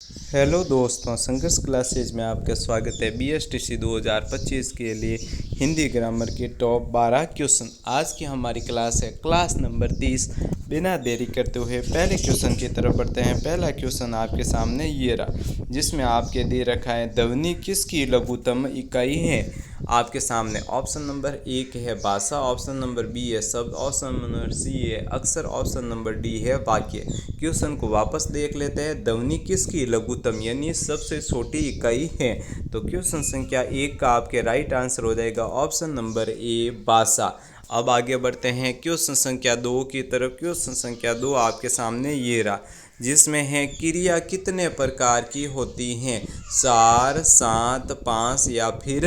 Hello दोस्तों, संघर्ष classes में आपका स्वागत है। BSTC 2025 के लिए हिंदी ग्रामर के टॉप 12 क्वेश्चन। आज की हमारी क्लास है क्लास नंबर 30। बिना देरी करते हुए पहले क्वेश्चन की तरफ बढ़ते हैं। पहला क्वेश्चन आपके सामने ये रहा, जिसमें आपके दे रखा है ध्वनि किसकी लघुत्तम इकाई है। आपके सामने ऑप्शन नंबर 1 है भाषा, ऑप्शन नंबर बी है शब्द, ऑप्शन नंबर सी है अक्षर, ऑप्शन नंबर डी है वाक्य। क्वेश्चन को वापस देख लेते हैं। ध्वनि किसकी लघुत्तम यानी सबसे छोटी इकाई है। तो क्वेश्चन संख्या 1 का आपके राइट आंसर हो जाएगा ऑप्शन नंबर ए भाषा। अब आगे बढ़ते हैं क्वेश्चन संख्या 2 की तरफ। क्वेश्चन संख्या 2 आपके सामने ये रहा, जिसमें है क्रिया कितने प्रकार की होती हैं, 4, 7, 5 या फिर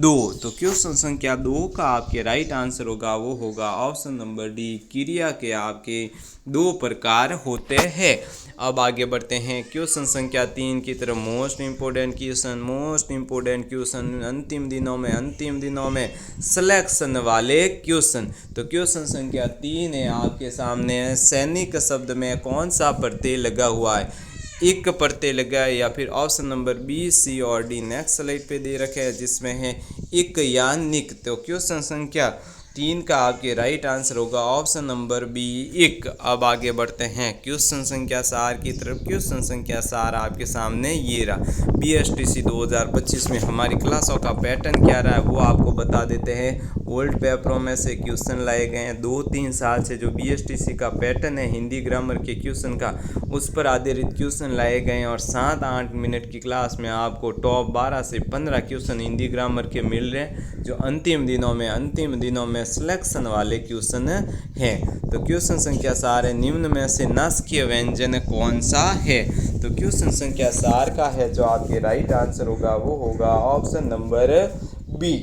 2। तो क्वेश्चन संख्या 2 का आपके राइट आंसर होगा वो होगा ऑप्शन नंबर डी, क्रिया के आपके 2 प्रकार होते हैं। अब आगे बढ़ते हैं क्वेश्चन संख्या 3 की तरफ। मोस्ट इम्पोर्टेंट क्वेश्चन अंतिम दिनों में सिलेक्शन वाले क्वेश्चन। तो क्वेश्चन संख्या 3 है आपके सामने, सैनिक शब्द में कौन सा प्रत्यय लगा हुआ है, एक प्रत्यय लगा है या फिर ऑप्शन नंबर बी, सी और डी। नेक्स्ट स्लाइड पे दे रखे हैं, जिसमें है इक या निक। तो क्वेश्चन संख्या 3 का आपके राइट आंसर होगा ऑप्शन नंबर बी, इक। अब आगे बढ़ते हैं क्वेश्चन संख्या 4 की तरफ। क्वेश्चन संख्या 4 आपके सामने ये रहा। BSTC 2025 में हमारी क्लासों का पैटर्न क्या रहा है वो आपको बता देते हैं। ओल्ड पेपरों में से क्वेश्चन लाए गए हैं। 2-3 साल से जो BSTC का पैटर्न है हिंदी ग्रामर के क्वेश्चन का, उस पर आधारित क्वेश्चन लाए गए हैं। और 7-8 मिनट की क्लास में आपको टॉप 12 से 15 क्वेश्चन हिंदी ग्रामर के मिल रहे हैं, जो अंतिम दिनों में सिलेक्शन वाले क्वेश्चन हैं। तो क्वेश्चन संख्या 4 है, निम्न में से नासिकीय व्यंजन कौन सा है। तो क्वेश्चन संख्या 4 का है जो आपके राइट आंसर होगा वो होगा ऑप्शन नंबर बी।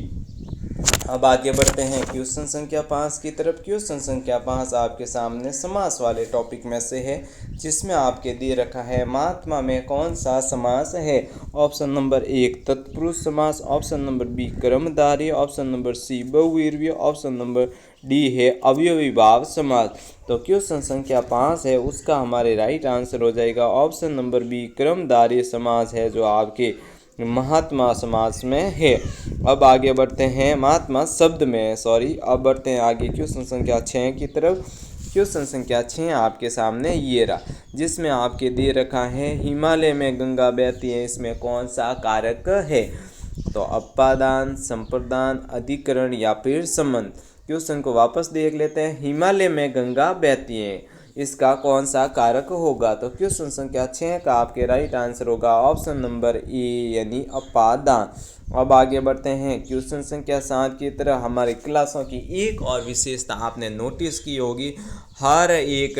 अब आगे बढ़ते हैं क्वेश्चन संख्या 5 की तरफ। क्वेश्चन संख्या 5 आपके सामने समास वाले टॉपिक में से है, जिसमें आपके दे रखा है महात्मा में कौन सा समास है। ऑप्शन नंबर 1 तत्पुरुष समास, ऑप्शन नंबर बी कर्मधारय, ऑप्शन नंबर सी बहुव्रीहि, ऑप्शन नंबर डी है अवयवी भाव समास। तो क्वेश्चन संख्या 5 है उसका हमारे राइट आंसर हो जाएगा ऑप्शन नंबर बी, कर्मधारय समास है जो आपके महात्मा समास में है। अब आगे बढ़ते हैं महात्मा शब्द में, अब बढ़ते हैं आगे क्वेश्चन संख्या 6 की तरफ। क्वेश्चन संख्या 6 आपके सामने ये रहा, जिसमें आपके दे रखा है हिमालय में गंगा बहती है, इसमें कौन सा कारक है। तो अपादान, संप्रदान, अधिकरण या फिर संबंध। क्वेश्चन को वापस देख लेते हैं। हिमालय में गंगा बहती है, इसका कौन सा कारक होगा। तो क्वेश्चन संख्या 6 का आपके राइट आंसर होगा ऑप्शन नंबर ए यानी अपादान। अब आगे बढ़ते हैं क्वेश्चन संख्या 7 की तरह। हमारी क्लासों की एक और विशेषता आपने नोटिस की होगी, हर एक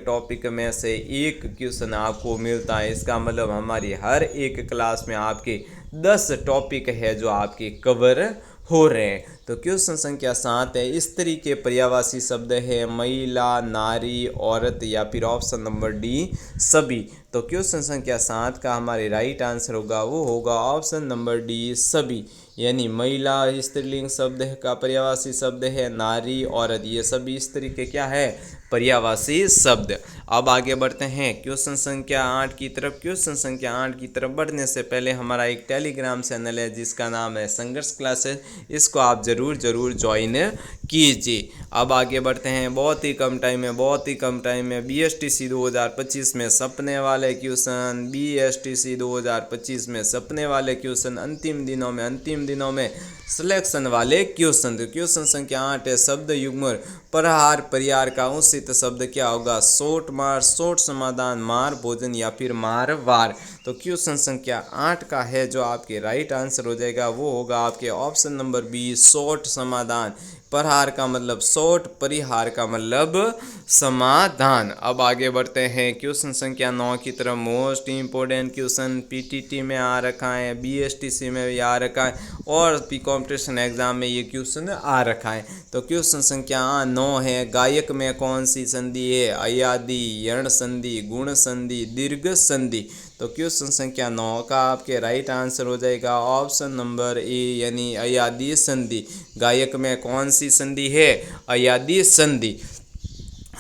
टॉपिक में से एक क्वेश्चन आपको मिलता है। इसका मतलब हमारी हर एक क्लास में आपके 10 टॉपिक है जो आपके कवर हो रहे हैं। तो क्वेश्चन संख्या 7 है, इस तरीके पर्यायवाची शब्द है महिला, नारी, औरत या फिर ऑप्शन नंबर डी सभी। तो क्वेश्चन संख्या 7 का हमारे राइट आंसर होगा वो होगा ऑप्शन नंबर डी सभी, यानी महिला स्त्रीलिंग शब्द का पर्यायवाची शब्द है, नारी, औरत, ये सभी इस तरीके क्या है पर्यायवाची शब्द। अब आगे बढ़ते हैं क्वेश्चन संख्या 8 की तरफ। क्वेश्चन संख्या 8 की तरफ बढ़ने से पहले हमारा एक टेलीग्राम चैनल है जिसका नाम है संघर्ष क्लासेस, इसको आप ज़रूर ज्वाइन कीजिए। अब आगे बढ़ते हैं, बहुत ही कम टाइम में BSTC 2025 में सपने वाले क्वेश्चन, BSTC 2025 में सपने वाले क्वेश्चन, अंतिम दिनों में सिलेक्शन वाले क्वेश्चन। तो क्वेश्चन संख्या 8 है, शब्द युग्म प्रहार परिहार का उचित शब्द क्या होगा। शॉर्ट मार, शॉर्ट समाधान, मार भोजन या फिर मार वार। तो क्वेश्चन संख्या 8 का है जो आपके राइट आंसर हो जाएगा वो होगा आपके ऑप्शन नंबर बी, शॉर्ट समाधान। प्रहार का मतलब शॉर्ट, परिहार का मतलब समाधान। अब आगे बढ़ते हैं क्वेश्चन संख्या 9 की तरफ। मोस्ट इम्पोर्टेंट क्वेश्चन PTT में आ रखा है, BSTC में भी आ रखा है और कॉम्पिटिशन एग्जाम में ये क्वेश्चन आ रखा है। तो क्वेश्चन संख्या 9 है, गायक में कौन सी संधि है, अयादि, यण संधि, गुण संधि, दीर्घ संधि। तो क्वेश्चन संख्या 9 का आपके राइट आंसर हो जाएगा ऑप्शन नंबर ए यानी अयादी संधि। गायक में कौन सी संधि है, अयादी संधि।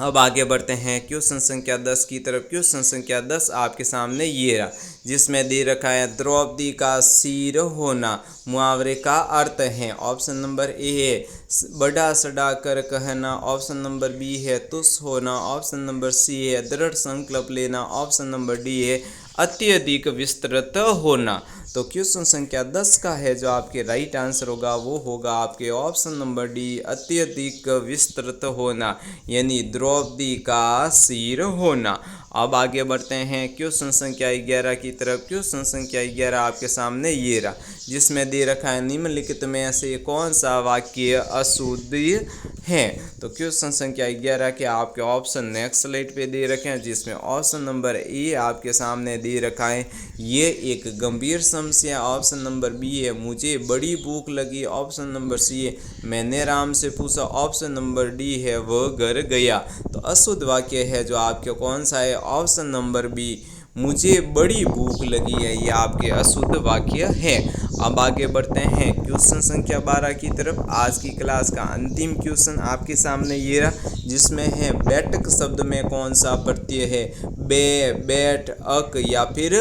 अब आगे बढ़ते हैं क्वेश्चन संख्या 10 की तरफ। क्वेश्चन संख्या 10 आपके सामने ये रहा, जिसमें दे रखा है द्रौपदी का सिर होना मुहावरे का अर्थ है। ऑप्शन नंबर ए है बड़ा सड़ा कर कहना, ऑप्शन नंबर बी है तुस होना, ऑप्शन नंबर सी है दृढ़ संकल्प लेना, ऑप्शन नंबर डी है अत्यधिक विस्तृत होना। तो क्वेश्चन संख्या 10 का है जो आपके राइट आंसर होगा वो होगा आपके ऑप्शन नंबर डी अत्यधिक विस्तृत होना, यानी द्रौपदी का सिर होना। अब आगे बढ़ते हैं क्वेश्चन संख्या 11 की तरफ। क्वेश्चन संख्या 11 आपके सामने ये रहा, जिसमें दे रखा है निम्नलिखित में से कौन सा वाक्य अशुद्ध है। तो क्वेश्चन संख्या 11 के आपके ऑप्शन नेक्स्ट स्लाइड पे दे रखे हैं, जिसमें ऑप्शन नंबर ए आपके सामने दे रखा है ये एक गंभीर समस्या, ऑप्शन नंबर बी है मुझे बड़ी भूख लगी, ऑप्शन नंबर सी है मैंने राम से पूछा, ऑप्शन नंबर डी है वह घर गया। तो अशुद्ध वाक्य है जो आपके कौन सा है, ऑप्शन नंबर बी मुझे बड़ी भूख लगी है, ये आपके अशुद्ध वाक्य है। अब आगे बढ़ते हैं क्वेश्चन संख्या 12 की तरफ। आज की क्लास का अंतिम क्वेश्चन आपके सामने ये रहा, जिसमें है बैठक शब्द में कौन सा प्रत्यय है, बे, बैठ, अक या फिर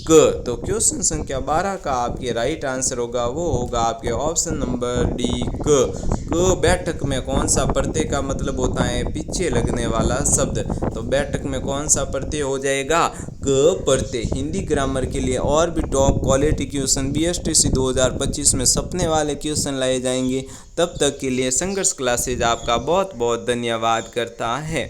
क। तो क्वेश्चन संख्या 12 का आपके राइट आंसर होगा वो होगा आपके ऑप्शन नंबर डी क। बैठक में कौन सा प्रत्यय का मतलब होता है पीछे लगने वाला शब्द, तो बैठक में कौन सा प्रत्यय हो जाएगा क प्रत्यय। हिंदी ग्रामर के लिए और भी टॉप क्वालिटी क्वेश्चन BSTC 2025 में सपने वाले क्वेश्चन लाए जाएंगे। तब तक के लिए संघर्ष क्लासेज आपका बहुत बहुत धन्यवाद करता है।